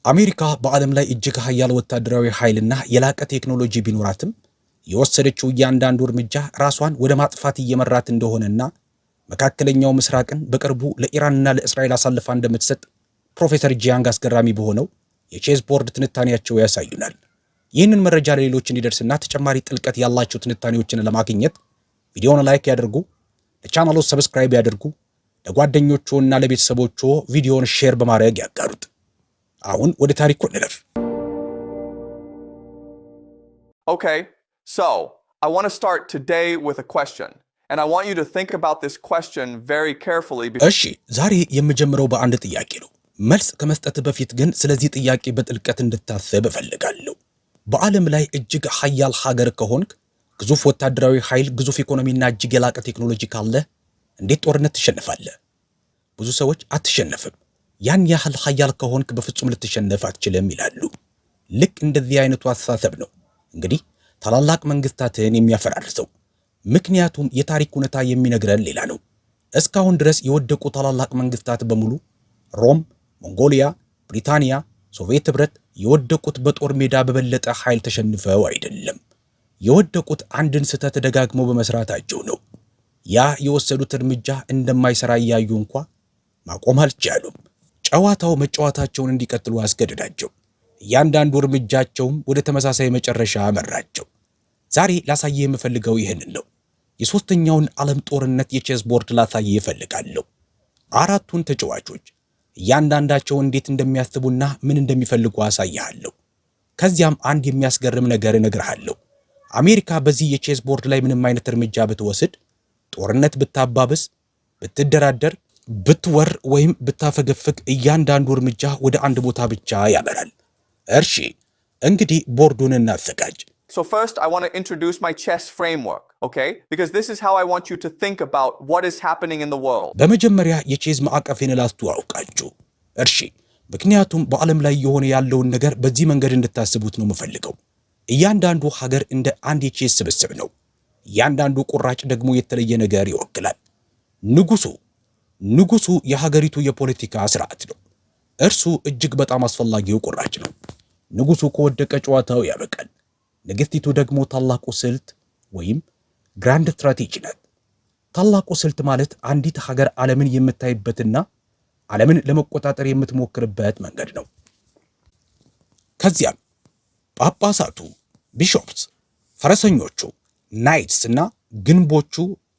አሜሪካ በዓለም ላይ እጅግ ኃያል ወታደራዊ ኃይልና የላቀ ቴክኖሎጂ ቢኖራትም የወሰደችው እያንዳንዱ እርምጃ ራሷን ወደ ማጥፋት እየመራት እንደሆነና መካከለኛው ምስራቅን በቅርቡ ለኢራንና ለእስራኤል አሳልፋ እንደምትሰጥ ፕሮፌሰር ጂያንግ አስገራሚ በሆነው የቼዝ ቦርድ ትንታኔያቸው ያሳዩናል። ይህንን መረጃ ለሌሎች እንዲደርስና ተጨማሪ ጥልቀት ያላቸው ትንታኔዎችን ለማግኘት ቪዲዮውን ላይክ ያድርጉ፣ ለቻናሉ ሰብስክራይብ ያድርጉ፣ ለጓደኞቹና ለቤተሰቦቹ ቪዲዮውን ሼር በማድረግ ያጋሩት። አሁን ወደ ታሪኩ እንለፍ። Okay, so I want to start today with a question. And I want you to think about this question very carefully. እሺ ዛሬ የምጀምረው በአንድ ጥያቄ ነው። መልስ ከመስጠት በፊት ግን ስለዚህ ጥያቄ በጥልቀት እንድታስብ እፈልጋለሁ። በዓለም ላይ እጅግ ኃያል ሀገር ከሆንክ፣ ግዙፍ ወታደራዊ ኃይል፣ ግዙፍ ኢኮኖሚና እጅግ የላቀ ቴክኖሎጂ ካለ እንዴት ጦርነት ትሸነፋለህ? ብዙ ሰዎች አትሸነፍም፣ ያን ያህል ኃያል ከሆንክ በፍጹም ልትሸነፍ አትችልም ይላሉ። ልክ እንደዚህ አይነቱ አስተሳሰብ ነው እንግዲህ ታላላቅ መንግስታትን የሚያፈራርሰው። ምክንያቱም የታሪክ ሁኔታ የሚነግረን ሌላ ነው። እስካሁን ድረስ የወደቁ ታላላቅ መንግስታት በሙሉ ሮም፣ ሞንጎሊያ፣ ብሪታንያ፣ ሶቪየት ህብረት የወደቁት በጦር ሜዳ በበለጠ ኃይል ተሸንፈው አይደለም። የወደቁት አንድን ስህተት ደጋግመው በመስራታቸው ነው። ያ የወሰዱት እርምጃ እንደማይሰራ እያዩ እንኳ ማቆም አልቻሉም። ጨዋታው መጫወታቸውን እንዲቀጥሉ አስገደዳቸው። እያንዳንዱ እርምጃቸውም ወደ ተመሳሳይ መጨረሻ መራቸው። ዛሬ ላሳየ የምፈልገው ይህንን ነው። የሶስተኛውን ዓለም ጦርነት የቼዝ ቦርድ ላሳየ እፈልጋለሁ። አራቱን ተጫዋቾች እያንዳንዳቸው እንዴት እንደሚያስቡና ምን እንደሚፈልጉ አሳያለሁ። ከዚያም አንድ የሚያስገርም ነገር እነግርሃለሁ። አሜሪካ በዚህ የቼዝ ቦርድ ላይ ምንም አይነት እርምጃ ብትወስድ፣ ጦርነት ብታባብስ፣ ብትደራደር፣ ብትወር ወይም ብታፈገፍግ እያንዳንዱ እርምጃ ወደ አንድ ቦታ ብቻ ያመራል። እርሺ እንግዲህ ቦርዱን እናዘጋጅ። So first I want to introduce my chess framework, okay? Because this is how I want you to think about what is happening in the world. በመጀመሪያ የቼዝ ማዕቀፌን ላስተዋውቃችሁ። እርሺ ምክንያቱም በዓለም ላይ የሆነ ያለውን ነገር በዚህ መንገድ እንድታስቡት ነው የምፈልገው። እያንዳንዱ ሀገር እንደ አንድ የቼዝ ስብስብ ነው። እያንዳንዱ ቁራጭ ደግሞ የተለየ ነገር ይወክላል። ንጉሱ የሀገሪቱ የፖለቲካ ስርዓት ነው። እርሱ እጅግ በጣም አስፈላጊው ቁራጭ ነው። ንጉሱ ከወደቀ ጨዋታው ያበቃል። ንግስቲቱ ደግሞ ታላቁ ስልት ወይም ግራንድ ስትራቴጂ ናት። ታላቁ ስልት ማለት አንዲት ሀገር ዓለምን የምታይበትና ዓለምን ለመቆጣጠር የምትሞክርበት መንገድ ነው። ከዚያም ጳጳሳቱ፣ ቢሾፕስ፣ ፈረሰኞቹ፣ ናይትስ እና ግንቦቹ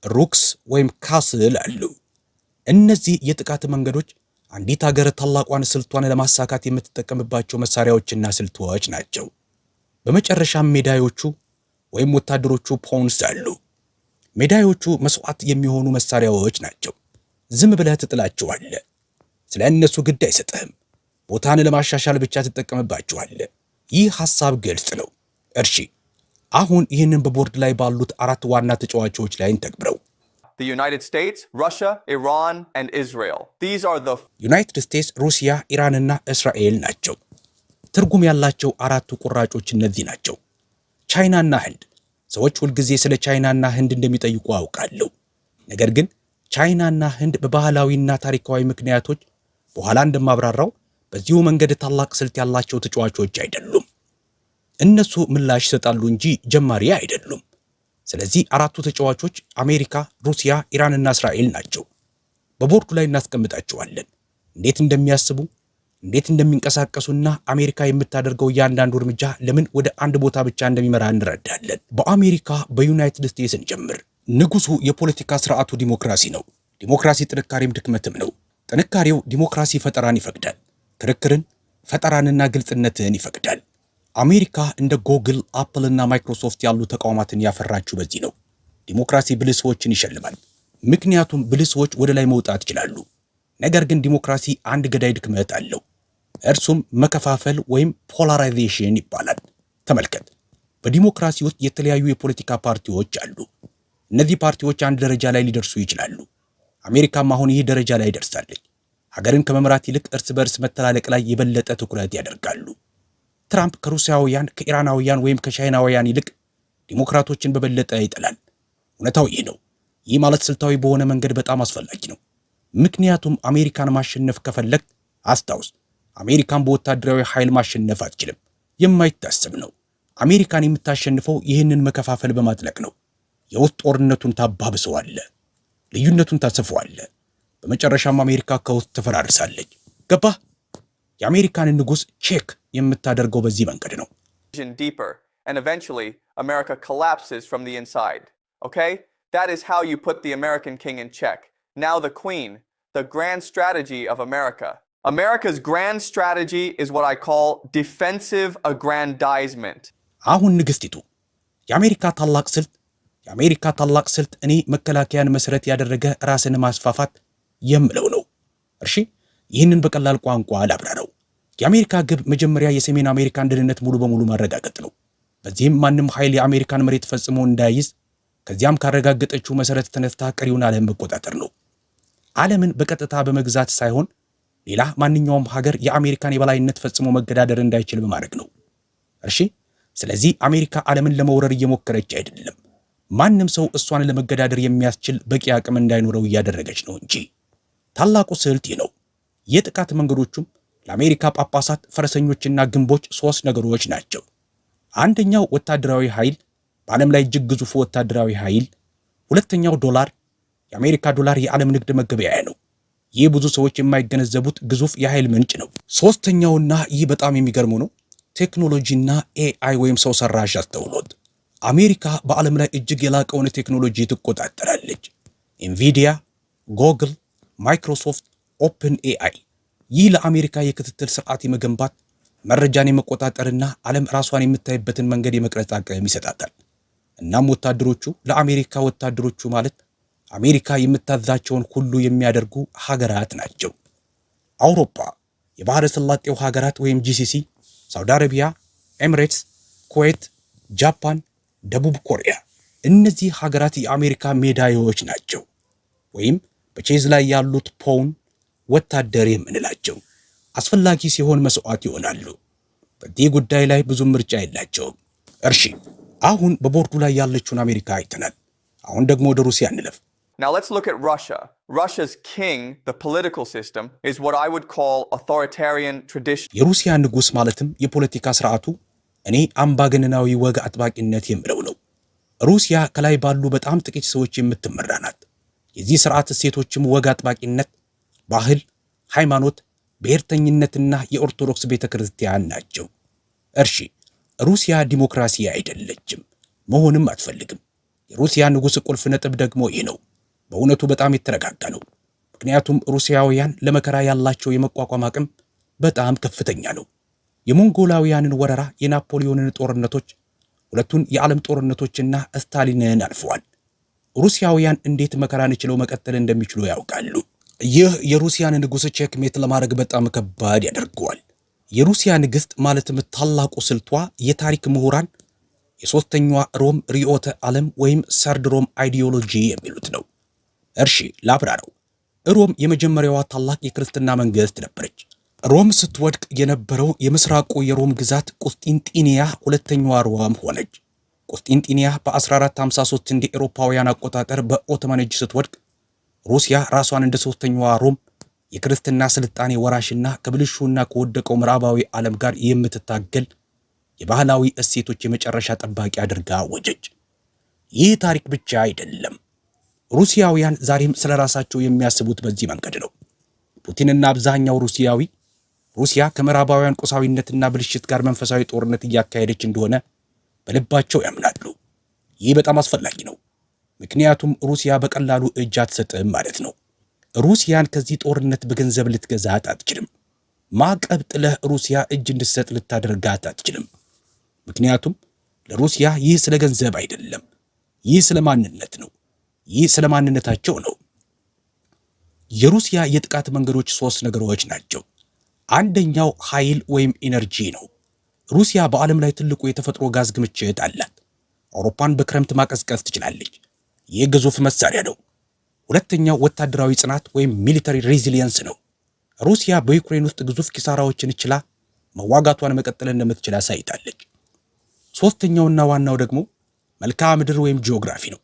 ሩክስ ወይም ካስል አሉ። እነዚህ የጥቃት መንገዶች አንዲት ሀገር ታላቋን ስልቷን ለማሳካት የምትጠቀምባቸው መሳሪያዎችና ስልቶች ናቸው። በመጨረሻም ሜዳዮቹ ወይም ወታደሮቹ ፖንስ አሉ። ሜዳዮቹ መስዋዕት የሚሆኑ መሳሪያዎች ናቸው። ዝም ብለህ ትጥላቸዋለህ። ስለ እነሱ ግድ አይሰጥህም። ቦታን ለማሻሻል ብቻ ትጠቀምባቸዋለህ። ይህ ሐሳብ ግልጽ ነው። እርሺ አሁን ይህንን በቦርድ ላይ ባሉት አራት ዋና ተጫዋቾች ላይ እንተግብረው። The United States, Russia, Iran, and Israel. These are the ዩናይትድ ስቴትስ፣ ሩሲያ፣ ኢራንና እስራኤል ናቸው። ትርጉም ያላቸው አራቱ ቁራጮች እነዚህ ናቸው። ቻይናና ህንድ። ሰዎች ሁልጊዜ ስለ ቻይናና ህንድ እንደሚጠይቁ አውቃለሁ። ነገር ግን ቻይናና ህንድ በባህላዊና ታሪካዊ ምክንያቶች በኋላ እንደማብራራው በዚሁ መንገድ ታላቅ ስልት ያላቸው ተጫዋቾች አይደሉም። እነሱ ምላሽ ይሰጣሉ እንጂ ጀማሪ አይደሉም። ስለዚህ አራቱ ተጫዋቾች አሜሪካ፣ ሩሲያ፣ ኢራንና እስራኤል ናቸው። በቦርዱ ላይ እናስቀምጣቸዋለን። እንዴት እንደሚያስቡ፣ እንዴት እንደሚንቀሳቀሱና አሜሪካ የምታደርገው እያንዳንዱ እርምጃ ለምን ወደ አንድ ቦታ ብቻ እንደሚመራ እንረዳለን። በአሜሪካ በዩናይትድ ስቴትስ እንጀምር። ንጉሱ የፖለቲካ ስርዓቱ ዲሞክራሲ ነው። ዲሞክራሲ ጥንካሬም ድክመትም ነው። ጥንካሬው ዲሞክራሲ ፈጠራን ይፈቅዳል። ክርክርን፣ ፈጠራንና ግልጽነትን ይፈቅዳል። አሜሪካ እንደ ጎግል፣ አፕል እና ማይክሮሶፍት ያሉ ተቋማትን ያፈራችው በዚህ ነው። ዲሞክራሲ ብልህ ሰዎችን ይሸልማል። ምክንያቱም ብልህ ሰዎች ወደ ላይ መውጣት ይችላሉ። ነገር ግን ዲሞክራሲ አንድ ገዳይ ድክመት አለው። እርሱም መከፋፈል ወይም ፖላራይዜሽን ይባላል። ተመልከት፣ በዲሞክራሲ ውስጥ የተለያዩ የፖለቲካ ፓርቲዎች አሉ። እነዚህ ፓርቲዎች አንድ ደረጃ ላይ ሊደርሱ ይችላሉ። አሜሪካም አሁን ይህ ደረጃ ላይ ደርሳለች። ሀገርን ከመምራት ይልቅ እርስ በርስ መተላለቅ ላይ የበለጠ ትኩረት ያደርጋሉ። ትራምፕ ከሩሲያውያን፣ ከኢራናውያን ወይም ከቻይናውያን ይልቅ ዲሞክራቶችን በበለጠ ይጠላል። እውነታው ይህ ነው። ይህ ማለት ስልታዊ በሆነ መንገድ በጣም አስፈላጊ ነው። ምክንያቱም አሜሪካን ማሸነፍ ከፈለግ አስታውስ፣ አሜሪካን በወታደራዊ ኃይል ማሸነፍ አትችልም። የማይታሰብ ነው። አሜሪካን የምታሸንፈው ይህንን መከፋፈል በማጥለቅ ነው። የውስጥ ጦርነቱን ታባብሰዋለህ፣ ልዩነቱን ታሰፋዋለህ። በመጨረሻም አሜሪካ ከውስጥ ትፈራርሳለች። ገባህ? የአሜሪካን ንጉሥ ቼክ የምታደርገው በዚህ መንገድ ነው። Deeper, and eventually America collapses from the inside. Okay? That is how you put the American king in check. Now the queen, the grand strategy of America. America's grand strategy is what I call defensive aggrandizement. አሁን ንግስቲቱ የአሜሪካ ታላቅ ስልት እኔ መከላከያን መሰረት ያደረገ ራስን ማስፋፋት የምለው ነው። እሺ ይህንን በቀላል ቋንቋ ላብራራው። የአሜሪካ ግብ መጀመሪያ የሰሜን አሜሪካን ደህንነት ሙሉ በሙሉ ማረጋገጥ ነው። በዚህም ማንም ኃይል የአሜሪካን መሬት ፈጽሞ እንዳይዝ፣ ከዚያም ካረጋገጠችው መሰረት ተነስታ ቀሪውን ዓለም መቆጣጠር ነው። ዓለምን በቀጥታ በመግዛት ሳይሆን ሌላ ማንኛውም ሀገር የአሜሪካን የበላይነት ፈጽሞ መገዳደር እንዳይችል በማድረግ ነው። እሺ ስለዚህ አሜሪካ ዓለምን ለመውረር እየሞከረች አይደለም። ማንም ሰው እሷን ለመገዳደር የሚያስችል በቂ አቅም እንዳይኖረው እያደረገች ነው እንጂ። ታላቁ ስልት ነው። የጥቃት መንገዶቹም ለአሜሪካ ጳጳሳት፣ ፈረሰኞችና ግንቦች 3 ነገሮች ናቸው። አንደኛው ወታደራዊ ኃይል፣ በዓለም ላይ እጅግ ግዙፉ ወታደራዊ ኃይል። ሁለተኛው ዶላር፣ የአሜሪካ ዶላር የዓለም ንግድ መገበያያ ነው። ይህ ብዙ ሰዎች የማይገነዘቡት ግዙፍ የኃይል ምንጭ ነው። ሶስተኛውና ይህ በጣም የሚገርመው ነው፣ ቴክኖሎጂና ኤአይ ወይም ሰው ሰራሽ አስተውሎት። አሜሪካ በዓለም ላይ እጅግ የላቀውን ቴክኖሎጂ ትቆጣጠራለች። ኢንቪዲያ፣ ጎግል፣ ማይክሮሶፍት፣ ኦፕን ኤአይ። ይህ ለአሜሪካ የክትትል ስርዓት የመገንባት መረጃን የመቆጣጠርና ዓለም ራሷን የምታይበትን መንገድ የመቅረጽ አቅም ይሰጣታል። እናም ወታደሮቹ ለአሜሪካ ወታደሮቹ ማለት አሜሪካ የምታዛቸውን ሁሉ የሚያደርጉ ሀገራት ናቸው። አውሮፓ፣ የባህረ ሰላጤው ሀገራት ወይም ጂሲሲ፣ ሳውዲ አረቢያ፣ ኤሚሬትስ፣ ኩዌት፣ ጃፓን፣ ደቡብ ኮሪያ። እነዚህ ሀገራት የአሜሪካ ሜዳዮች ናቸው፣ ወይም በቼዝ ላይ ያሉት ፖውን ወታደር የምንላቸው። አስፈላጊ ሲሆን መስዋዕት ይሆናሉ። በዚህ ጉዳይ ላይ ብዙ ምርጫ የላቸውም። እርሺ አሁን በቦርዱ ላይ ያለችውን አሜሪካ አይተናል። አሁን ደግሞ ወደ ሩሲያ እንለፍ። Now let's look at Russia. Russia's king, the political system, is what I would call authoritarian tradition. የሩሲያ ንጉስ ማለትም የፖለቲካ ስርዓቱ እኔ አምባገነናዊ ወግ አጥባቂነት የምለው ነው። ሩሲያ ከላይ ባሉ በጣም ጥቂት ሰዎች የምትመራ ናት። የዚህ ስርዓት እሴቶችም ወግ አጥባቂነት፣ ባህል፣ ሃይማኖት፣ ብሔርተኝነትና የኦርቶዶክስ ቤተክርስቲያን ናቸው። እርሺ ሩሲያ ዲሞክራሲ አይደለችም፣ መሆንም አትፈልግም። የሩሲያ ንጉስ ቁልፍ ነጥብ ደግሞ ይህ ነው። በእውነቱ በጣም የተረጋጋ ነው። ምክንያቱም ሩሲያውያን ለመከራ ያላቸው የመቋቋም አቅም በጣም ከፍተኛ ነው። የሞንጎላውያንን ወረራ፣ የናፖሊዮንን ጦርነቶች፣ ሁለቱን የዓለም ጦርነቶችና ስታሊንን አልፈዋል። ሩሲያውያን እንዴት መከራን ችለው መቀጠል እንደሚችሉ ያውቃሉ። ይህ የሩሲያን ንጉስ ቼክሜት ለማድረግ በጣም ከባድ ያደርገዋል። የሩሲያ ንግስት ማለትም ታላቁ ስልቷ የታሪክ ምሁራን የሶስተኛዋ ሮም ርዕዮተ ዓለም ወይም ሰርድ ሮም አይዲዮሎጂ የሚሉት ነው። እርሺ ላብራራው። ሮም የመጀመሪያዋ ታላቅ የክርስትና መንግስት ነበረች። ሮም ስትወድቅ የነበረው የምስራቁ የሮም ግዛት ቁስጢንጢንያ ሁለተኛዋ ሮም ሆነች። ቁስጢንጢንያ በ1453 እንደ ኤሮፓውያን አቆጣጠር በኦቶማን እጅ ስትወድቅ ሩሲያ ራሷን እንደ ሶስተኛዋ ሮም የክርስትና ስልጣኔ ወራሽና ከብልሹና ከወደቀው ምዕራባዊ ዓለም ጋር የምትታገል የባህላዊ እሴቶች የመጨረሻ ጠባቂ አድርጋ ወጀች። ይህ ታሪክ ብቻ አይደለም። ሩሲያውያን ዛሬም ስለ ራሳቸው የሚያስቡት በዚህ መንገድ ነው። ፑቲንና አብዛኛው ሩሲያዊ ሩሲያ ከምዕራባውያን ቁሳዊነትና ብልሽት ጋር መንፈሳዊ ጦርነት እያካሄደች እንደሆነ በልባቸው ያምናሉ። ይህ በጣም አስፈላጊ ነው። ምክንያቱም ሩሲያ በቀላሉ እጅ አትሰጥም ማለት ነው። ሩሲያን ከዚህ ጦርነት በገንዘብ ልትገዛት አትችልም። ማዕቀብ ጥለህ ሩሲያ እጅ እንድትሰጥ ልታደርጋት አትችልም። ምክንያቱም ለሩሲያ ይህ ስለ ገንዘብ አይደለም፣ ይህ ስለ ማንነት ነው። ይህ ስለ ማንነታቸው ነው። የሩሲያ የጥቃት መንገዶች 3 ነገሮች ናቸው። አንደኛው ኃይል ወይም ኢነርጂ ነው። ሩሲያ በዓለም ላይ ትልቁ የተፈጥሮ ጋዝ ክምችት አላት። አውሮፓን በክረምት ማቀዝቀዝ ትችላለች። ይህ ግዙፍ መሳሪያ ነው። ሁለተኛው ወታደራዊ ጽናት ወይም ሚሊተሪ ሬዚሊየንስ ነው። ሩሲያ በዩክሬን ውስጥ ግዙፍ ኪሳራዎችን ችላ መዋጋቷን መቀጠል እንደምትችል አሳይታለች። ሶስተኛውና ዋናው ደግሞ መልክዓ ምድር ወይም ጂኦግራፊ ነው።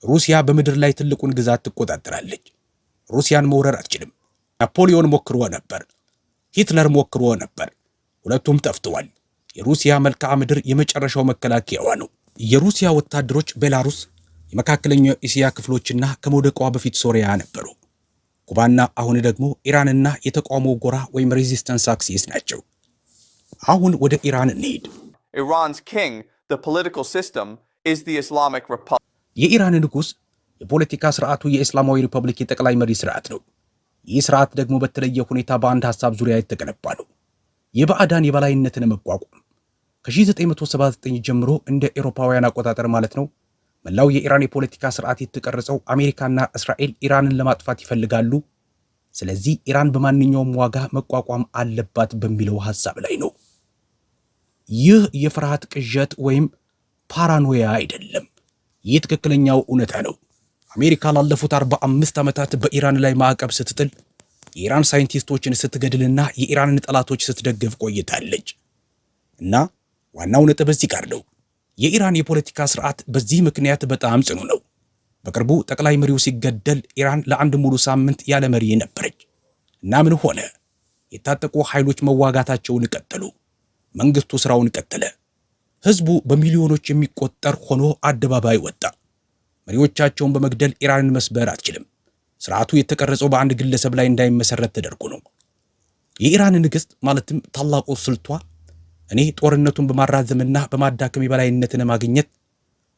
ሩሲያ በምድር ላይ ትልቁን ግዛት ትቆጣጠራለች። ሩሲያን መውረር አትችልም። ናፖሊዮን ሞክሮ ነበር። ሂትለር ሞክሮ ነበር። ሁለቱም ጠፍተዋል። የሩሲያ መልክዓ ምድር የመጨረሻው መከላከያዋ ነው። የሩሲያ ወታደሮች ቤላሩስ፣ የመካከለኛው እስያ ክፍሎችና ከመውደቋ በፊት ሶሪያ ነበሩ። ኩባና አሁን ደግሞ ኢራንና የተቃውሞ ጎራ ወይም ሬዚስተንስ አክሲስ ናቸው። አሁን ወደ ኢራን እንሄድ። Iran's king, the political system, is the Islamic Republic. የኢራን ንጉሥ የፖለቲካ ስርዓቱ የእስላማዊ ሪፐብሊክ የጠቅላይ መሪ ስርዓት ነው። ይህ ስርዓት ደግሞ በተለየ ሁኔታ በአንድ ሐሳብ ዙሪያ የተገነባ ነው። የባዕዳን የበላይነትን መቋቋም። ከ1979 ጀምሮ እንደ ኤሮፓውያን አቆጣጠር ማለት ነው። መላው የኢራን የፖለቲካ ስርዓት የተቀረጸው አሜሪካና እስራኤል ኢራንን ለማጥፋት ይፈልጋሉ፣ ስለዚህ ኢራን በማንኛውም ዋጋ መቋቋም አለባት በሚለው ሐሳብ ላይ ነው። ይህ የፍርሃት ቅዠት ወይም ፓራኖያ አይደለም። ይህ ትክክለኛው እውነታ ነው። አሜሪካ ላለፉት 45 ዓመታት በኢራን ላይ ማዕቀብ ስትጥል፣ የኢራን ሳይንቲስቶችን ስትገድልና የኢራንን ጠላቶች ስትደግፍ ቆይታለች። እና ዋናው ነጥብ እዚህ ጋር ነው። የኢራን የፖለቲካ ስርዓት በዚህ ምክንያት በጣም ጽኑ ነው። በቅርቡ ጠቅላይ መሪው ሲገደል ኢራን ለአንድ ሙሉ ሳምንት ያለ መሪ ነበረች። እና ምን ሆነ? የታጠቁ ኃይሎች መዋጋታቸውን ቀጠሉ። መንግስቱ ስራውን ቀጠለ። ህዝቡ በሚሊዮኖች የሚቆጠር ሆኖ አደባባይ ወጣ። መሪዎቻቸውን በመግደል ኢራንን መስበር አትችልም። ስርዓቱ የተቀረጸው በአንድ ግለሰብ ላይ እንዳይመሰረት ተደርጎ ነው። የኢራን ንግሥት ማለትም ታላቁ ስልቷ እኔ ጦርነቱን በማራዘምና በማዳከም የበላይነትን ማግኘት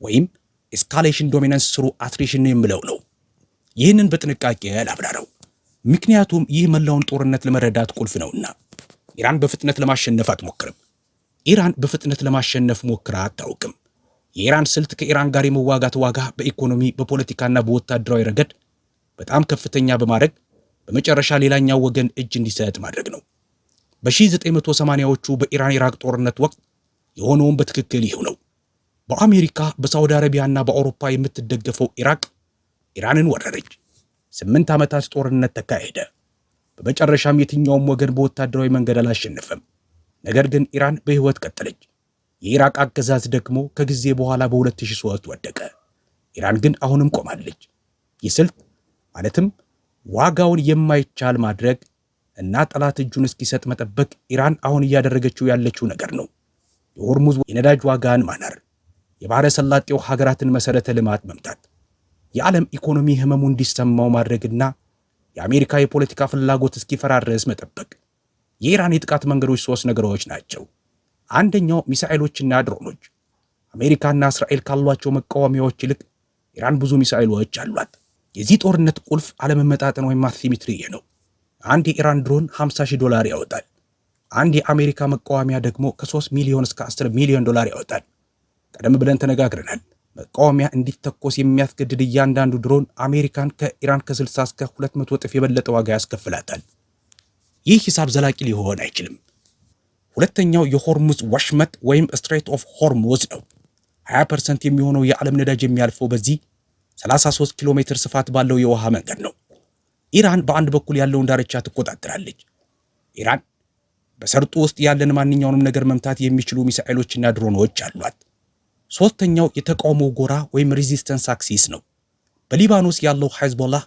ወይም ኤስካሌሽን ዶሚናንስ ስሩ አትሪሽን የምለው ነው። ይህንን በጥንቃቄ ላብራራው፣ ምክንያቱም ይህ መላውን ጦርነት ለመረዳት ቁልፍ ነውና። ኢራን በፍጥነት ለማሸነፍ አትሞክርም። ኢራን በፍጥነት ለማሸነፍ ሞክራ አታውቅም። የኢራን ስልት ከኢራን ጋር የመዋጋት ዋጋ በኢኮኖሚ በፖለቲካና በወታደራዊ ረገድ በጣም ከፍተኛ በማድረግ በመጨረሻ ሌላኛው ወገን እጅ እንዲሰጥ ማድረግ ነው። በ1980ዎቹ በኢራን ኢራቅ ጦርነት ወቅት የሆነውን በትክክል ይኸው ነው። በአሜሪካ በሳውዲ አረቢያና በአውሮፓ የምትደገፈው ኢራቅ ኢራንን ወረረች። 8 ዓመታት ጦርነት ተካሄደ። በመጨረሻም የትኛውም ወገን በወታደራዊ መንገድ አላሸነፈም። ነገር ግን ኢራን በሕይወት ቀጠለች። የኢራቅ አገዛዝ ደግሞ ከጊዜ በኋላ በ2003 ወደቀ። ኢራን ግን አሁንም ቆማለች። ይህ ስልት ማለትም ዋጋውን የማይቻል ማድረግ እና ጠላት እጁን እስኪሰጥ መጠበቅ ኢራን አሁን እያደረገችው ያለችው ነገር ነው። የሆርሙዝ የነዳጅ ዋጋን ማናር፣ የባህረ ሰላጤው ሀገራትን መሰረተ ልማት መምታት፣ የዓለም ኢኮኖሚ ህመሙ እንዲሰማው ማድረግና የአሜሪካ የፖለቲካ ፍላጎት እስኪፈራረስ መጠበቅ። የኢራን የጥቃት መንገዶች 3 ነገሮች ናቸው። አንደኛው ሚሳኤሎችና ድሮኖች። አሜሪካና እስራኤል ካሏቸው መቃወሚያዎች ይልቅ ኢራን ብዙ ሚሳኤሎች አሏት። የዚህ ጦርነት ቁልፍ አለመመጣጠን ወይም አሲሜትሪ ነው። አንድ የኢራን ድሮን $50,000 ያወጣል። አንድ የአሜሪካ መቃወሚያ ደግሞ ከ3 ሚሊዮን እስከ 10 ሚሊዮን ዶላር ያወጣል። ቀደም ብለን ተነጋግረናል። መቃወሚያ እንዲተኮስ የሚያስገድድ እያንዳንዱ ድሮን አሜሪካን ከኢራን ከ60 እስከ 200 እጥፍ የበለጠ ዋጋ ያስከፍላታል። ይህ ሂሳብ ዘላቂ ሊሆን አይችልም። ሁለተኛው የሆርሙዝ ወሽመጥ ወይም ስትሬት ኦፍ ሆርሙዝ ነው። 20% የሚሆነው የዓለም ነዳጅ የሚያልፈው በዚህ 33 ኪሎ ሜትር ስፋት ባለው የውሃ መንገድ ነው። ኢራን በአንድ በኩል ያለውን ዳርቻ ትቆጣጠራለች። ኢራን በሰርጡ ውስጥ ያለን ማንኛውንም ነገር መምታት የሚችሉ ሚሳኤሎችና ድሮኖች አሏት። ሶስተኛው የተቃውሞ ጎራ ወይም ሬዚስተንስ አክሲስ ነው። በሊባኖስ ያለው ሂዝቦላህ፣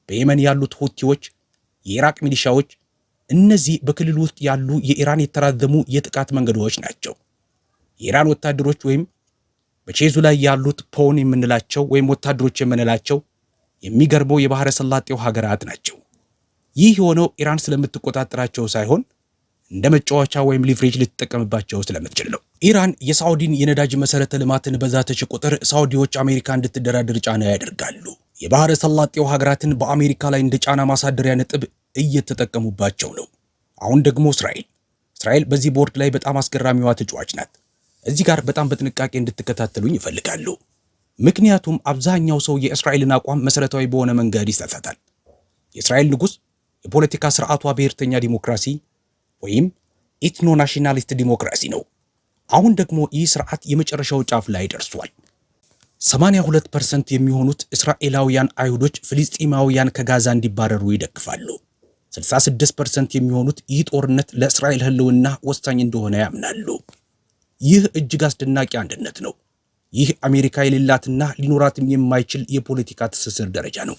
በየመን ያሉት ሁቲዎች፣ የኢራቅ ሚሊሻዎች፣ እነዚህ በክልል ውስጥ ያሉ የኢራን የተራዘሙ የጥቃት መንገዶች ናቸው። የኢራን ወታደሮች ወይም በቼዙ ላይ ያሉት ፖን የምንላቸው ወይም ወታደሮች የምንላቸው የሚገርመው የባህረ ሰላጤው ሀገራት ናቸው። ይህ የሆነው ኢራን ስለምትቆጣጠራቸው ሳይሆን እንደ መጫወቻ ወይም ሊቨሬጅ ልትጠቀምባቸው ስለምትችል ነው። ኢራን የሳውዲን የነዳጅ መሰረተ ልማትን በዛተች ቁጥር ሳውዲዎች አሜሪካ እንድትደራደር ጫና ያደርጋሉ። የባህረ ሰላጤው ሀገራትን በአሜሪካ ላይ እንደ ጫና ማሳደሪያ ነጥብ እየተጠቀሙባቸው ነው። አሁን ደግሞ እስራኤል በዚህ ቦርድ ላይ በጣም አስገራሚዋ ተጫዋች ናት። እዚህ ጋር በጣም በጥንቃቄ እንድትከታተሉኝ ይፈልጋሉ። ምክንያቱም አብዛኛው ሰው የእስራኤልን አቋም መሰረታዊ በሆነ መንገድ ይሳሳታል። የእስራኤል ንጉሥ የፖለቲካ ስርዓቷ ብሔርተኛ ዲሞክራሲ ወይም ኢትኖ ናሽናሊስት ዲሞክራሲ ነው። አሁን ደግሞ ይህ ስርዓት የመጨረሻው ጫፍ ላይ ደርሷል። 82% የሚሆኑት እስራኤላውያን አይሁዶች ፍልስጤማውያን ከጋዛ እንዲባረሩ ይደግፋሉ። 66% የሚሆኑት ይህ ጦርነት ለእስራኤል ህልውና ወሳኝ እንደሆነ ያምናሉ። ይህ እጅግ አስደናቂ አንድነት ነው። ይህ አሜሪካ የሌላትና ሊኖራትም የማይችል የፖለቲካ ትስስር ደረጃ ነው።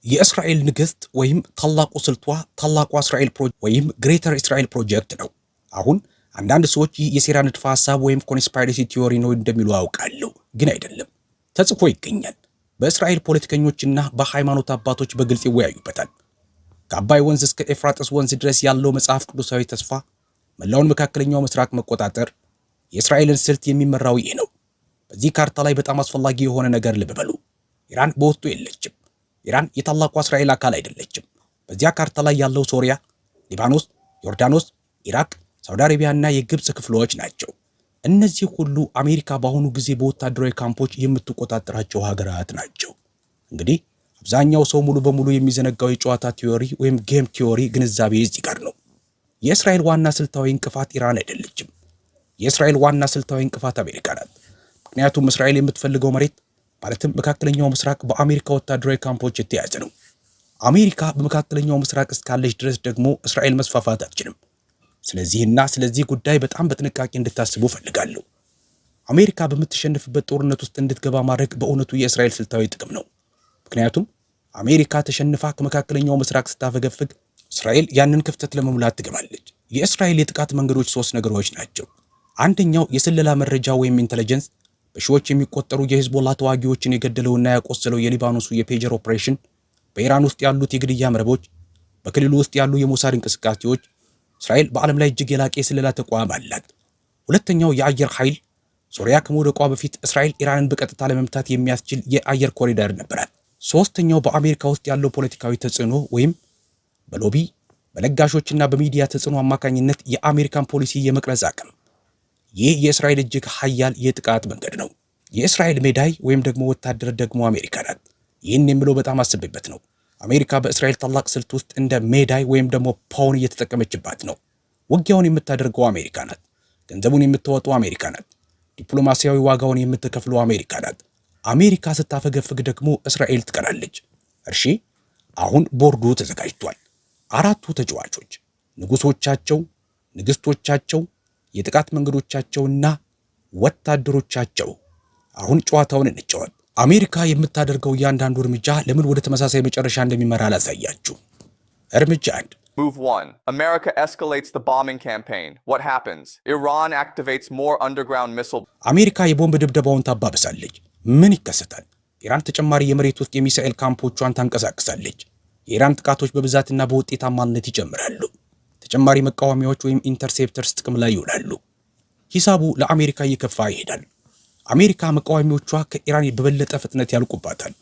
የእስራኤል ንግሥት ወይም ታላቁ ስልቷ ታላቋ እስራኤል ወይም ግሬተር እስራኤል ፕሮጀክት ነው። አሁን አንዳንድ ሰዎች ይህ የሴራ ንድፈ ሐሳብ ወይም ኮንስፓይረሲ ቲዮሪ ነው እንደሚሉ አውቃለሁ፣ ግን አይደለም። ተጽፎ ይገኛል። በእስራኤል ፖለቲከኞችና በሃይማኖት አባቶች በግልጽ ይወያዩበታል። ከአባይ ወንዝ እስከ ኤፍራጥስ ወንዝ ድረስ ያለው መጽሐፍ ቅዱሳዊ ተስፋ መላውን መካከለኛው ምስራቅ መቆጣጠር የእስራኤልን ስልት የሚመራው ይህ ነው። በዚህ ካርታ ላይ በጣም አስፈላጊ የሆነ ነገር ልብ በሉ። ኢራን በውስጡ የለችም። ኢራን የታላቋ እስራኤል አካል አይደለችም። በዚያ ካርታ ላይ ያለው ሶሪያ፣ ሊባኖስ፣ ዮርዳኖስ፣ ኢራቅ፣ ሳውዲ አረቢያና የግብፅ ክፍሎች ናቸው። እነዚህ ሁሉ አሜሪካ በአሁኑ ጊዜ በወታደራዊ ካምፖች የምትቆጣጠራቸው ሀገራት ናቸው። እንግዲህ አብዛኛው ሰው ሙሉ በሙሉ የሚዘነጋው የጨዋታ ቲዮሪ ወይም ጌም ቲዮሪ ግንዛቤ እዚህ ጋር ነው። የእስራኤል ዋና ስልታዊ እንቅፋት ኢራን አይደለችም። የእስራኤል ዋና ስልታዊ እንቅፋት አሜሪካ ናት። ምክንያቱም እስራኤል የምትፈልገው መሬት ማለትም መካከለኛው ምስራቅ በአሜሪካ ወታደራዊ ካምፖች የተያዘ ነው። አሜሪካ በመካከለኛው ምስራቅ እስካለች ድረስ ደግሞ እስራኤል መስፋፋት አትችልም። ስለዚህ ጉዳይ በጣም በጥንቃቄ እንድታስቡ ፈልጋለሁ። አሜሪካ በምትሸንፍበት ጦርነት ውስጥ እንድትገባ ማድረግ በእውነቱ የእስራኤል ስልታዊ ጥቅም ነው። ምክንያቱም አሜሪካ ተሸንፋ ከመካከለኛው ምስራቅ ስታፈገፍግ እስራኤል ያንን ክፍተት ለመሙላት ትገባለች። የእስራኤል የጥቃት መንገዶች 3 ነገሮች ናቸው። አንደኛው የስለላ መረጃ ወይም ኢንተለጀንስ፣ በሺዎች የሚቆጠሩ የሂዝቦላ ተዋጊዎችን የገደለውና ያቆሰለው የሊባኖሱ የፔጀር ኦፕሬሽን፣ በኢራን ውስጥ ያሉት የግድያ መረቦች፣ በክልሉ ውስጥ ያሉ የሞሳድ እንቅስቃሴዎች። እስራኤል በዓለም ላይ እጅግ የላቀ የስለላ ተቋም አላት። ሁለተኛው የአየር ኃይል፣ ሶሪያ ከመውደቋ በፊት እስራኤል ኢራንን በቀጥታ ለመምታት የሚያስችል የአየር ኮሪደር ነበራት። ሶስተኛው በአሜሪካ ውስጥ ያለው ፖለቲካዊ ተጽዕኖ ወይም በሎቢ በለጋሾችና በሚዲያ ተጽዕኖ አማካኝነት የአሜሪካን ፖሊሲ የመቅረጽ አቅም። ይህ የእስራኤል እጅግ ኃያል የጥቃት መንገድ ነው። የእስራኤል ሜዳይ ወይም ደግሞ ወታደር ደግሞ አሜሪካ ናት። ይህን የምለው በጣም አስቤበት ነው። አሜሪካ በእስራኤል ታላቅ ስልት ውስጥ እንደ ሜዳይ ወይም ደግሞ ፓውን እየተጠቀመችባት ነው። ውጊያውን የምታደርገው አሜሪካ ናት። ገንዘቡን የምትወጣው አሜሪካ ናት። ዲፕሎማሲያዊ ዋጋውን የምትከፍለው አሜሪካ ናት። አሜሪካ ስታፈገፍግ ደግሞ እስራኤል ትቀራለች። እርሺ አሁን ቦርዱ ተዘጋጅቷል። 4ቱ ተጫዋቾች ንጉሶቻቸው፣ ንግስቶቻቸው፣ የጥቃት መንገዶቻቸውና ወታደሮቻቸው። አሁን ጨዋታውን እንጫወት። አሜሪካ የምታደርገው እያንዳንዱ እርምጃ ለምን ወደ ተመሳሳይ መጨረሻ እንደሚመራ አላሳያችሁ። እርምጃ 1 Move 1. America escalates the bombing campaign. What happens? Iran activates more underground missile. አሜሪካ የቦምብ ድብደባውን ታባብሳለች። ምን ይከሰታል? ኢራን ተጨማሪ የመሬት ውስጥ የሚሳኤል ካምፖቿን ታንቀሳቅሳለች። የኢራን ጥቃቶች በብዛትና በውጤታማነት ይጨምራሉ። ተጨማሪ መቃወሚያዎች ወይም ኢንተርሴፕተርስ ጥቅም ላይ ይውላሉ። ሂሳቡ ለአሜሪካ እየከፋ ይሄዳል። አሜሪካ መቃወሚያዎቿ ከኢራን በበለጠ ፍጥነት ያልቁባታል።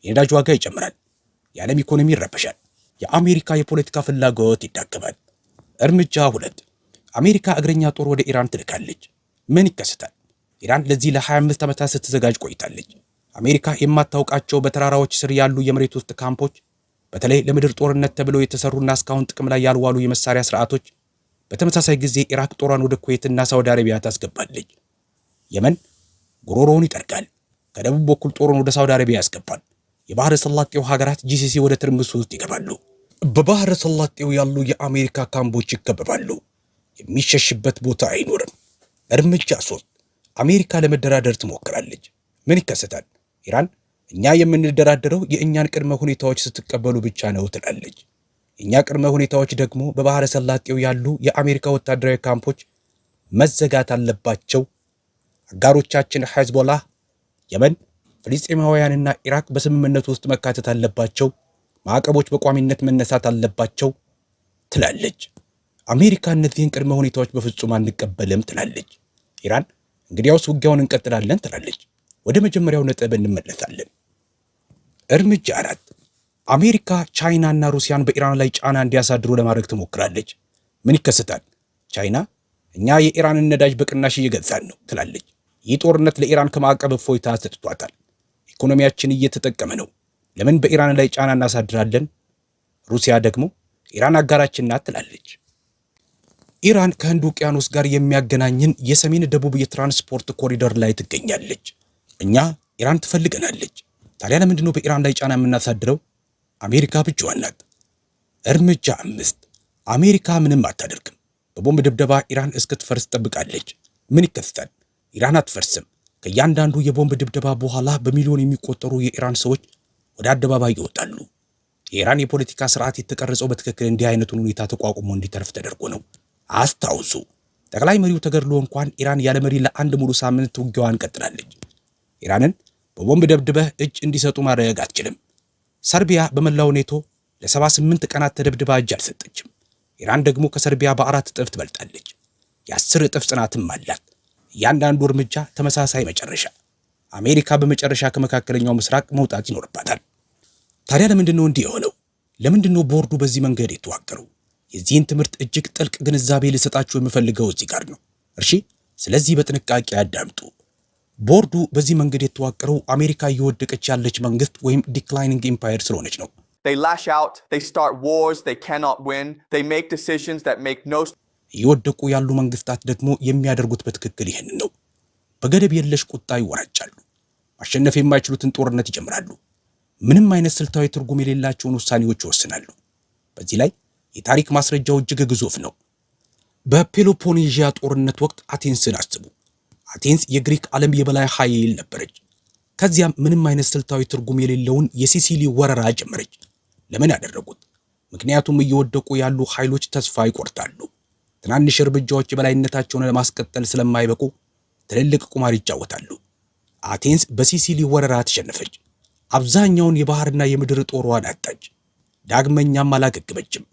የነዳጅ ዋጋ ይጨምራል። የዓለም ኢኮኖሚ ይረበሻል። የአሜሪካ የፖለቲካ ፍላጎት ይዳከማል። እርምጃ 2 አሜሪካ እግረኛ ጦር ወደ ኢራን ትልካለች። ምን ይከሰታል? ኢራን ለዚህ ለ25 ዓመታት ስትዘጋጅ ቆይታለች። አሜሪካ የማታውቃቸው በተራራዎች ስር ያሉ የመሬት ውስጥ ካምፖች፣ በተለይ ለምድር ጦርነት ተብለው የተሰሩና እስካሁን ጥቅም ላይ ያልዋሉ የመሳሪያ ስርዓቶች። በተመሳሳይ ጊዜ ኢራቅ ጦሯን ወደ ኩዌትና ሳውዲ አረቢያ ታስገባለች። የመን ጉሮሮውን ይጠርጋል። ከደቡብ በኩል ጦሩን ወደ ሳውዲ አረቢያ ያስገባል። የባህረ ሰላጤው ሀገራት ጂሲሲ ወደ ትርምስ ውስጥ ይገባሉ። በባህረ ሰላጤው ያሉ የአሜሪካ ካምፖች ይከበባሉ። የሚሸሽበት ቦታ አይኖርም። እርምጃ 3 አሜሪካ ለመደራደር ትሞክራለች። ምን ይከሰታል? ኢራን እኛ የምንደራደረው የእኛን ቅድመ ሁኔታዎች ስትቀበሉ ብቻ ነው ትላለች። የእኛ ቅድመ ሁኔታዎች ደግሞ በባህረ ሰላጤው ያሉ የአሜሪካ ወታደራዊ ካምፖች መዘጋት አለባቸው። አጋሮቻችን ሂዝቦላህ፣ የመን፣ ፍልስጤማውያንና ኢራቅ በስምምነቱ ውስጥ መካተት አለባቸው። ማዕቀቦች በቋሚነት መነሳት አለባቸው ትላለች። አሜሪካ እነዚህን ቅድመ ሁኔታዎች በፍጹም አንቀበልም ትላለች። ኢራን እንግዲያውስ ውጊያውን እንቀጥላለን ትላለች። ወደ መጀመሪያው ነጥብ እንመለሳለን። እርምጃ 4 አሜሪካ ቻይናና ሩሲያን በኢራን ላይ ጫና እንዲያሳድሩ ለማድረግ ትሞክራለች። ምን ይከሰታል? ቻይና እኛ የኢራንን ነዳጅ በቅናሽ እየገዛን ነው ትላለች። ይህ ጦርነት ለኢራን ከማዕቀብ እፎይታ ሰጥቷታል። ኢኮኖሚያችን እየተጠቀመ ነው። ለምን በኢራን ላይ ጫና እናሳድራለን? ሩሲያ ደግሞ ኢራን አጋራችን ናት ትላለች። ኢራን ከህንድ ውቅያኖስ ጋር የሚያገናኝን የሰሜን ደቡብ የትራንስፖርት ኮሪደር ላይ ትገኛለች። እኛ ኢራን ትፈልገናለች። ታዲያ ለምንድን ነው በኢራን ላይ ጫና የምናሳድረው? አሜሪካ ብቻዋን ናት። እርምጃ 5 አሜሪካ ምንም አታደርግም። በቦምብ ድብደባ ኢራን እስክትፈርስ ትጠብቃለች። ምን ይከሰታል? ኢራን አትፈርስም። ከእያንዳንዱ የቦምብ ድብደባ በኋላ በሚሊዮን የሚቆጠሩ የኢራን ሰዎች ወደ አደባባይ ይወጣሉ። የኢራን የፖለቲካ ስርዓት የተቀረጸው በትክክል እንዲህ አይነቱን ሁኔታ ተቋቁሞ እንዲተርፍ ተደርጎ ነው። አስታውሱ፣ ጠቅላይ መሪው ተገድሎ እንኳን ኢራን ያለ መሪ ለአንድ ሙሉ ሳምንት ውጊያዋን ቀጥላለች። ኢራንን በቦምብ ደብድበህ እጅ እንዲሰጡ ማድረግ አትችልም። ሰርቢያ በመላው ኔቶ ለ78 ቀናት ተደብድባ እጅ አልሰጠችም። ኢራን ደግሞ ከሰርቢያ በ4 እጥፍ ትበልጣለች። የ10 እጥፍ ጽናትም አላት። እያንዳንዱ እርምጃ ተመሳሳይ መጨረሻ። አሜሪካ በመጨረሻ ከመካከለኛው ምስራቅ መውጣት ይኖርባታል። ታዲያ ለምንድነው እንዲህ የሆነው? ለምንድነው ቦርዱ በዚህ መንገድ የተዋቀረው? የዚህን ትምህርት እጅግ ጥልቅ ግንዛቤ ልሰጣችሁ የምፈልገው እዚህ ጋር ነው። እሺ፣ ስለዚህ በጥንቃቄ አዳምጡ። ቦርዱ በዚህ መንገድ የተዋቀረው አሜሪካ እየወደቀች ያለች መንግስት ወይም ዲክላይኒንግ ኢምፓየር ስለሆነች ነው። They lash out, they start wars they cannot win, they make decisions that make no እየወደቁ ያሉ መንግስታት ደግሞ የሚያደርጉት በትክክል ይህንን ነው። በገደብ የለሽ ቁጣ ይወራጫሉ። ማሸነፍ የማይችሉትን ጦርነት ይጀምራሉ። ምንም አይነት ስልታዊ ትርጉም የሌላቸውን ውሳኔዎች ይወስናሉ። በዚህ ላይ የታሪክ ማስረጃው እጅግ ግዙፍ ነው። በፔሎፖኔዥያ ጦርነት ወቅት አቴንስን አስቡ። አቴንስ የግሪክ ዓለም የበላይ ኃይል ነበረች። ከዚያም ምንም አይነት ስልታዊ ትርጉም የሌለውን የሲሲሊ ወረራ ጀመረች። ለምን ያደረጉት? ምክንያቱም እየወደቁ ያሉ ኃይሎች ተስፋ ይቆርጣሉ። ትናንሽ እርምጃዎች የበላይነታቸውን ለማስቀጠል ስለማይበቁ ትልልቅ ቁማር ይጫወታሉ። አቴንስ በሲሲሊ ወረራ ተሸነፈች። አብዛኛውን የባህርና የምድር ጦሯን አጣች። ዳግመኛም አላገገመችም።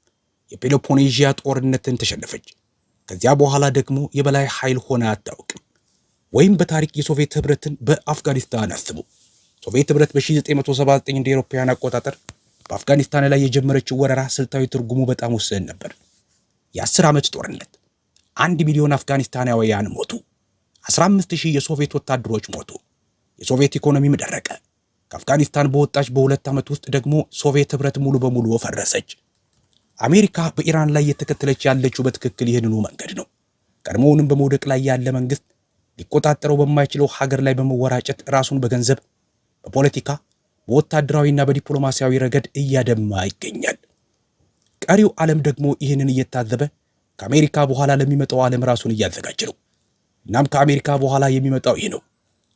የፔሎፖኔዥያ ጦርነትን ተሸነፈች። ከዚያ በኋላ ደግሞ የበላይ ኃይል ሆና አታውቅም። ወይም በታሪክ የሶቪየት ህብረትን በአፍጋኒስታን አስቡ። ሶቪየት ህብረት በ1979 እንደ አውሮፓውያን አቆጣጠር በአፍጋኒስታን ላይ የጀመረችው ወረራ ስልታዊ ትርጉሙ በጣም ውስን ነበር። የ10 ዓመት ጦርነት፣ 1 ሚሊዮን አፍጋኒስታናውያን ሞቱ። 15000 የሶቪየት ወታደሮች ሞቱ። የሶቪየት ኢኮኖሚም ደረቀ። ከአፍጋኒስታን በወጣች በ2 ዓመት ውስጥ ደግሞ ሶቪየት ህብረት ሙሉ በሙሉ ፈረሰች። አሜሪካ በኢራን ላይ የተከተለች ያለችው በትክክል ይህንኑ መንገድ ነው። ቀድሞውንም በመውደቅ ላይ ያለ መንግስት ሊቆጣጠረው በማይችለው ሀገር ላይ በመወራጨት ራሱን በገንዘብ፣ በፖለቲካ፣ በወታደራዊና በዲፕሎማሲያዊ ረገድ እያደማ ይገኛል። ቀሪው ዓለም ደግሞ ይህንን እየታዘበ ከአሜሪካ በኋላ ለሚመጣው ዓለም ራሱን እያዘጋጀ ነው። እናም ከአሜሪካ በኋላ የሚመጣው ይህ ነው።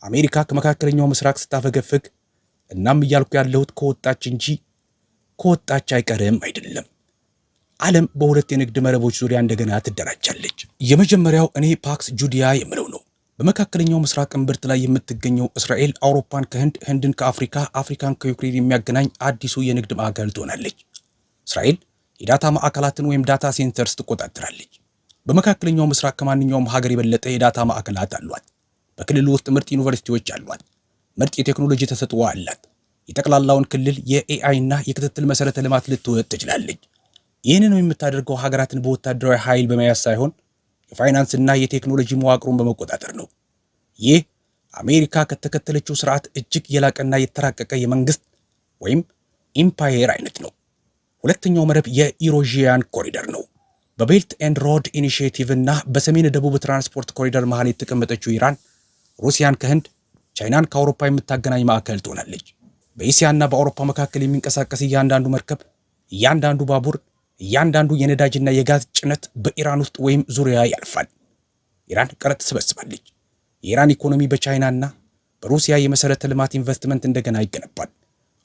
አሜሪካ ከመካከለኛው ምስራቅ ስታፈገፍግ፣ እናም እያልኩ ያለሁት ከወጣች እንጂ ከወጣች አይቀርም አይደለም። ዓለም በሁለት የንግድ መረቦች ዙሪያ እንደገና ትደራጃለች። የመጀመሪያው እኔ ፓክስ ጁዲያ የምለው ነው። በመካከለኛው ምስራቅ እምብርት ላይ የምትገኘው እስራኤል አውሮፓን ከህንድ፣ ህንድን ከአፍሪካ፣ አፍሪካን ከዩክሬን የሚያገናኝ አዲሱ የንግድ ማዕከል ትሆናለች። እስራኤል የዳታ ማዕከላትን ወይም ዳታ ሴንተርስ ትቆጣጠራለች። በመካከለኛው ምስራቅ ከማንኛውም ሀገር የበለጠ የዳታ ማዕከላት አሏት። በክልሉ ውስጥ ምርጥ ዩኒቨርሲቲዎች አሏት። ምርጥ የቴክኖሎጂ ተሰጥኦ አላት። የጠቅላላውን ክልል የኤአይ እና የክትትል መሰረተ ልማት ልትወጥ ትችላለች። ይህንን የምታደርገው ሀገራትን በወታደራዊ ኃይል በመያዝ ሳይሆን የፋይናንስና የቴክኖሎጂ መዋቅሩን በመቆጣጠር ነው። ይህ አሜሪካ ከተከተለችው ስርዓት እጅግ የላቀና የተራቀቀ የመንግስት ወይም ኢምፓየር አይነት ነው። ሁለተኛው መረብ የኢሮዥያን ኮሪደር ነው። በቤልት ኤንድ ሮድ ኢኒሺዬቲቭ እና በሰሜን ደቡብ ትራንስፖርት ኮሪደር መሃል የተቀመጠችው ኢራን ሩሲያን ከህንድ፣ ቻይናን ከአውሮፓ የምታገናኝ ማዕከል ትሆናለች። በእስያና በአውሮፓ መካከል የሚንቀሳቀስ እያንዳንዱ መርከብ፣ እያንዳንዱ ባቡር፣ እያንዳንዱ የነዳጅና የጋዝ ጭነት በኢራን ውስጥ ወይም ዙሪያ ያልፋል። ኢራን ቀረጥ ትሰበስባለች። የኢራን ኢኮኖሚ በቻይናና በሩሲያ የመሰረተ ልማት ኢንቨስትመንት እንደገና ይገነባል።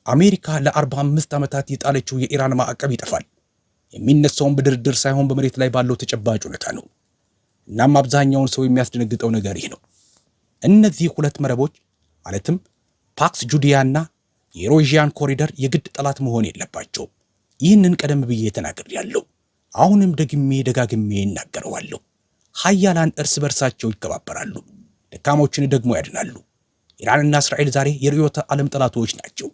አሜሪካ ለ45 ዓመታት የጣለችው የኢራን ማዕቀብ ይጠፋል። የሚነሳውን በድርድር ሳይሆን በመሬት ላይ ባለው ተጨባጭ ሁኔታ ነው። እናም አብዛኛውን ሰው የሚያስደነግጠው ነገር ይህ ነው። እነዚህ ሁለት መረቦች ማለትም ፓክስ ጁዲያና የኢሮዥያን ኮሪደር የግድ ጠላት መሆን የለባቸው። ይህንን ቀደም ብዬ ተናግሬያለሁ። አሁንም ደግሜ ደጋግሜ እናገረዋለሁ። ሀያላን እርስ በርሳቸው ይከባበራሉ፣ ደካሞችን ደግሞ ያድናሉ። ኢራንና እስራኤል ዛሬ የርዕዮተ ዓለም ጠላቶች ናቸው።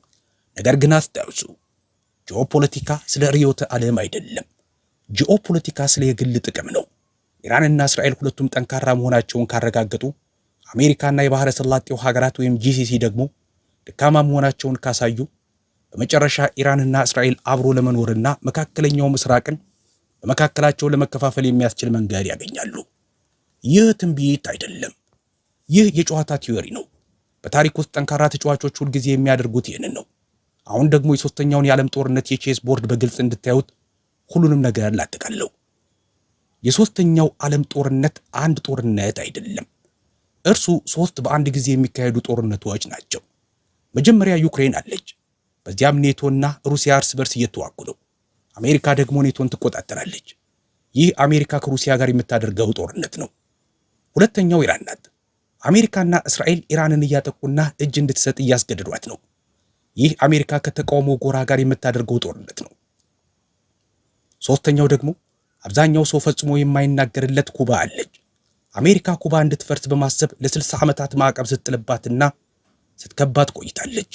ነገር ግን አስታውሱ፣ ጂኦፖለቲካ ስለ ርዕዮተ ዓለም አይደለም። ጂኦፖለቲካ ስለ የግል ጥቅም ነው። ኢራንና እስራኤል ሁለቱም ጠንካራ መሆናቸውን ካረጋገጡ፣ አሜሪካና የባህረ ሰላጤው ሀገራት ወይም ጂሲሲ ደግሞ ደካማ መሆናቸውን ካሳዩ፣ በመጨረሻ ኢራንና እስራኤል አብሮ ለመኖርና መካከለኛው ምስራቅን በመካከላቸው ለመከፋፈል የሚያስችል መንገድ ያገኛሉ። ይህ ትንቢት አይደለም። ይህ የጨዋታ ቲዮሪ ነው። በታሪክ ውስጥ ጠንካራ ተጫዋቾች ሁልጊዜ የሚያደርጉት ይህንን ነው። አሁን ደግሞ የሶስተኛውን የዓለም ጦርነት የቼስ ቦርድ በግልጽ እንድታዩት ሁሉንም ነገር ላጠቃለው። የሶስተኛው ዓለም ጦርነት አንድ ጦርነት አይደለም። እርሱ 3 በአንድ ጊዜ የሚካሄዱ ጦርነቶች ናቸው። መጀመሪያ ዩክሬን አለች። በዚያም ኔቶና ሩሲያ እርስ በርስ እየተዋጉ ነው። አሜሪካ ደግሞ ኔቶን ትቆጣጠራለች። ይህ አሜሪካ ከሩሲያ ጋር የምታደርገው ጦርነት ነው። ሁለተኛው ኢራን ናት። አሜሪካና እስራኤል ኢራንን እያጠቁና እጅ እንድትሰጥ እያስገደዷት ነው። ይህ አሜሪካ ከተቃውሞ ጎራ ጋር የምታደርገው ጦርነት ነው። ሶስተኛው ደግሞ አብዛኛው ሰው ፈጽሞ የማይናገርለት ኩባ አለች። አሜሪካ ኩባ እንድትፈርስ በማሰብ ለ60 ዓመታት ማዕቀብ ስትጥልባትና ስትከባት ቆይታለች።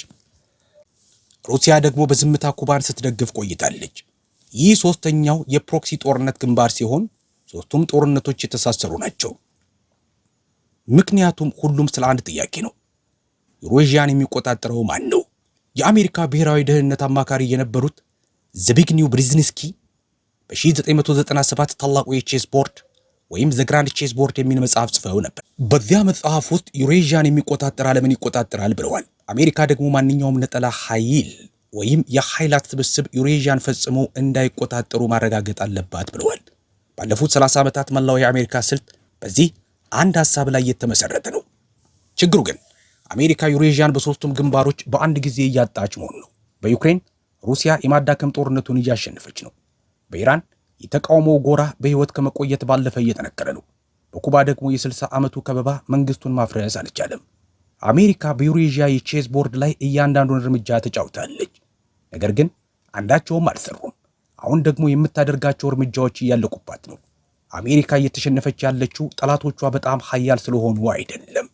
ሩሲያ ደግሞ በዝምታ ኩባን ስትደግፍ ቆይታለች። ይህ ሶስተኛው የፕሮክሲ ጦርነት ግንባር ሲሆን ሶስቱም ጦርነቶች የተሳሰሩ ናቸው። ምክንያቱም ሁሉም ስለ አንድ ጥያቄ ነው። ዩሬዥያን የሚቆጣጠረው ማን ነው? የአሜሪካ ብሔራዊ ደህንነት አማካሪ የነበሩት ዝቢግኒው ብሪዝንስኪ በ1997 ታላቁ የቼስ ቦርድ ወይም ዘ ግራንድ ቼስ ቦርድ የሚል መጽሐፍ ጽፈው ነበር። በዚያ መጽሐፍ ውስጥ ዩሬዥያን የሚቆጣጠር ዓለምን ይቆጣጠራል ብለዋል። አሜሪካ ደግሞ ማንኛውም ነጠላ ኃይል ወይም የኃይላት ስብስብ ዩሬዥያን ፈጽሞ እንዳይቆጣጠሩ ማረጋገጥ አለባት ብለዋል። ባለፉት 30 ዓመታት መላው የአሜሪካ ስልት በዚህ አንድ ሐሳብ ላይ የተመሰረተ ነው። ችግሩ ግን አሜሪካ ዩሬዥያን በሶስቱም ግንባሮች በአንድ ጊዜ እያጣች መሆኑ ነው። በዩክሬን ሩሲያ የማዳከም ጦርነቱን እያሸነፈች ነው። በኢራን የተቃውሞው ጎራ በህይወት ከመቆየት ባለፈ እየጠነከረ ነው። በኩባ ደግሞ የ60 ዓመቱ ከበባ መንግስቱን ማፍረስ አልቻለም። አሜሪካ በዩሬዥያ የቼዝ ቦርድ ላይ እያንዳንዱን እርምጃ ተጫውታለች። ነገር ግን አንዳቸውም አልሰሩም። አሁን ደግሞ የምታደርጋቸው እርምጃዎች እያለቁባት ነው። አሜሪካ እየተሸነፈች ያለችው ጠላቶቿ በጣም ኃያል ስለሆኑ አይደለም።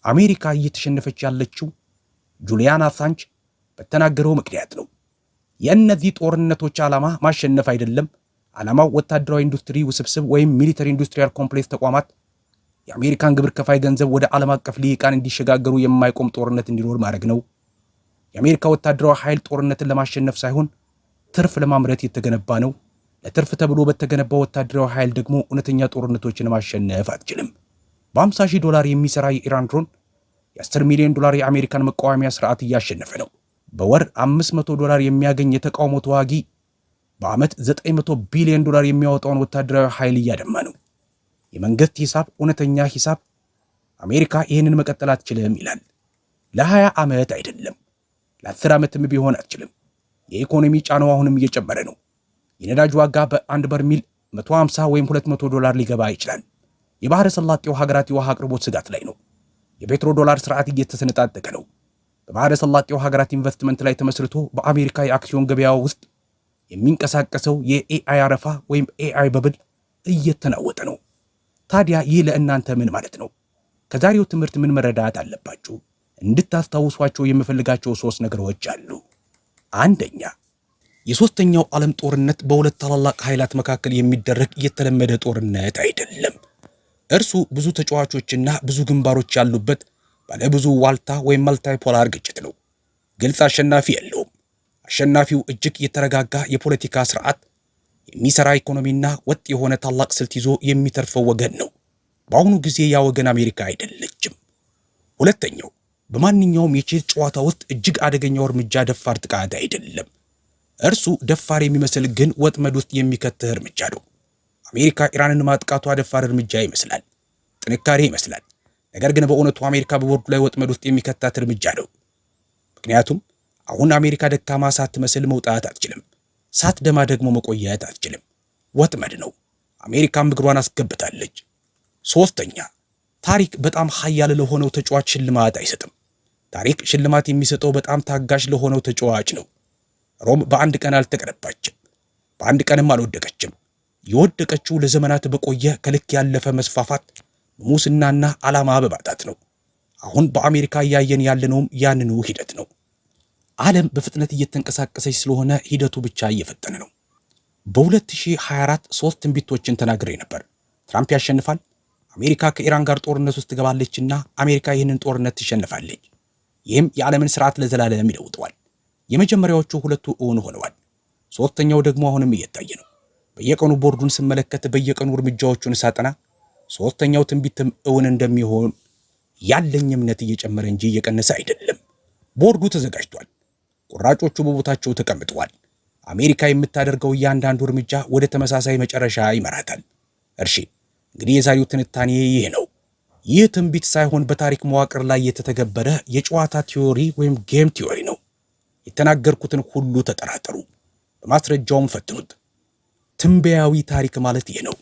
አሜሪካ እየተሸነፈች ያለችው ጁሊያን አሳንጅ በተናገረው ምክንያት ነው። የእነዚህ ጦርነቶች ዓላማ ማሸነፍ አይደለም። ዓላማው ወታደራዊ ኢንዱስትሪ ውስብስብ ወይም ሚሊተሪ ኢንዱስትሪያል ኮምፕሌክስ ተቋማት የአሜሪካን ግብር ከፋይ ገንዘብ ወደ ዓለም አቀፍ ልሂቃን እንዲሸጋገሩ የማይቆም ጦርነት እንዲኖር ማድረግ ነው። የአሜሪካ ወታደራዊ ኃይል ጦርነትን ለማሸነፍ ሳይሆን ትርፍ ለማምረት የተገነባ ነው። ለትርፍ ተብሎ በተገነባው ወታደራዊ ኃይል ደግሞ እውነተኛ ጦርነቶችን ማሸነፍ አትችልም። በ50,000 የሚሰራ የኢራን ድሮን የ10 ሚሊዮን ዶላር የአሜሪካን መቃወሚያ ስርዓት እያሸነፈ ነው። በወር $500 የሚያገኝ የተቃውሞ ተዋጊ በዓመት $900 ቢሊዮን የሚያወጣውን ወታደራዊ ኃይል እያደማ ነው። የመንግስት ሂሳብ እውነተኛ ሂሳብ አሜሪካ ይህንን መቀጠል አትችልም ይላል። ለ20 ዓመት አይደለም ለ10 ዓመትም ቢሆን አትችልም። የኢኮኖሚ ጫናው አሁንም እየጨመረ ነው። የነዳጅ ዋጋ በአንድ በርሚል $150 ወይም $200 ሊገባ ይችላል። የባህረ ሰላጤው ሀገራት የውሃ አቅርቦት ስጋት ላይ ነው። የፔትሮ ዶላር ስርዓት እየተሰነጣጠቀ ነው። በባህረ ሰላጤው ሀገራት ኢንቨስትመንት ላይ ተመስርቶ በአሜሪካ የአክሲዮን ገበያ ውስጥ የሚንቀሳቀሰው የኤአይ አረፋ ወይም ኤአይ በብል እየተናወጠ ነው። ታዲያ ይህ ለእናንተ ምን ማለት ነው? ከዛሬው ትምህርት ምን መረዳት አለባችሁ? እንድታስታውሷቸው የምፈልጋቸው 3 ነገሮች አሉ። አንደኛ፣ የሶስተኛው ዓለም ጦርነት በሁለት ታላላቅ ኃይላት መካከል የሚደረግ የተለመደ ጦርነት አይደለም። እርሱ ብዙ ተጫዋቾችና ብዙ ግንባሮች ያሉበት ባለ ብዙ ዋልታ ወይም መልታይፖላር ግጭት ነው። ግልጽ አሸናፊ የለውም። አሸናፊው እጅግ የተረጋጋ የፖለቲካ ስርዓት፣ የሚሰራ ኢኮኖሚና ወጥ የሆነ ታላቅ ስልት ይዞ የሚተርፈው ወገን ነው። በአሁኑ ጊዜ ያ ወገን አሜሪካ አይደለችም። ሁለተኛው፣ በማንኛውም የቼዝ ጨዋታ ውስጥ እጅግ አደገኛው እርምጃ ደፋር ጥቃት አይደለም። እርሱ ደፋር የሚመስል ግን ወጥመድ ውስጥ የሚከትህ እርምጃ ነው። አሜሪካ ኢራንን ማጥቃቷ ደፋር እርምጃ ይመስላል፣ ጥንካሬ ይመስላል። ነገር ግን በእውነቱ አሜሪካ በቦርዱ ላይ ወጥመድ ውስጥ የሚከታት እርምጃ ነው። ምክንያቱም አሁን አሜሪካ ደካማ ሳትመስል መውጣት አትችልም፣ ሳትደማ ደግሞ መቆየት አትችልም። ወጥመድ ነው። አሜሪካም እግሯን አስገብታለች። ሶስተኛ፣ ታሪክ በጣም ኃያል ለሆነው ተጫዋች ሽልማት አይሰጥም። ታሪክ ሽልማት የሚሰጠው በጣም ታጋሽ ለሆነው ተጫዋች ነው። ሮም በአንድ ቀን አልተገነባችም፣ በአንድ ቀንም አልወደቀችም። የወደቀችው ለዘመናት በቆየ ከልክ ያለፈ መስፋፋት፣ ሙስናና ዓላማ በማጣት ነው። አሁን በአሜሪካ እያየን ያለነውም ያንኑ ሂደት ነው። ዓለም በፍጥነት እየተንቀሳቀሰች ስለሆነ ሂደቱ ብቻ እየፈጠነ ነው። በ2024 3 ትንቢቶችን ተናግሬ ነበር። ትራምፕ ያሸንፋል፣ አሜሪካ ከኢራን ጋር ጦርነት ውስጥ ትገባለችና አሜሪካ ይህንን ጦርነት ትሸንፋለች። ይህም የዓለምን ስርዓት ለዘላለም ይለውጠዋል። የመጀመሪያዎቹ 2 እውን ሆነዋል። ሶስተኛው ደግሞ አሁንም እየታየ ነው። በየቀኑ ቦርዱን ስመለከት፣ በየቀኑ እርምጃዎቹን ሳጠና ሶስተኛው ትንቢትም እውን እንደሚሆን ያለኝ እምነት እየጨመረ እንጂ እየቀነሰ አይደለም። ቦርዱ ተዘጋጅቷል። ቁራጮቹ በቦታቸው ተቀምጠዋል። አሜሪካ የምታደርገው እያንዳንዱ እርምጃ ወደ ተመሳሳይ መጨረሻ ይመራታል። እርሺ፣ እንግዲህ የዛሬው ትንታኔ ይህ ነው። ይህ ትንቢት ሳይሆን በታሪክ መዋቅር ላይ የተተገበረ የጨዋታ ቲዮሪ ወይም ጌም ቲዮሪ ነው። የተናገርኩትን ሁሉ ተጠራጠሩ፣ በማስረጃውም ፈትኑት። ትንበያዊ ታሪክ ማለት ይህ ነው።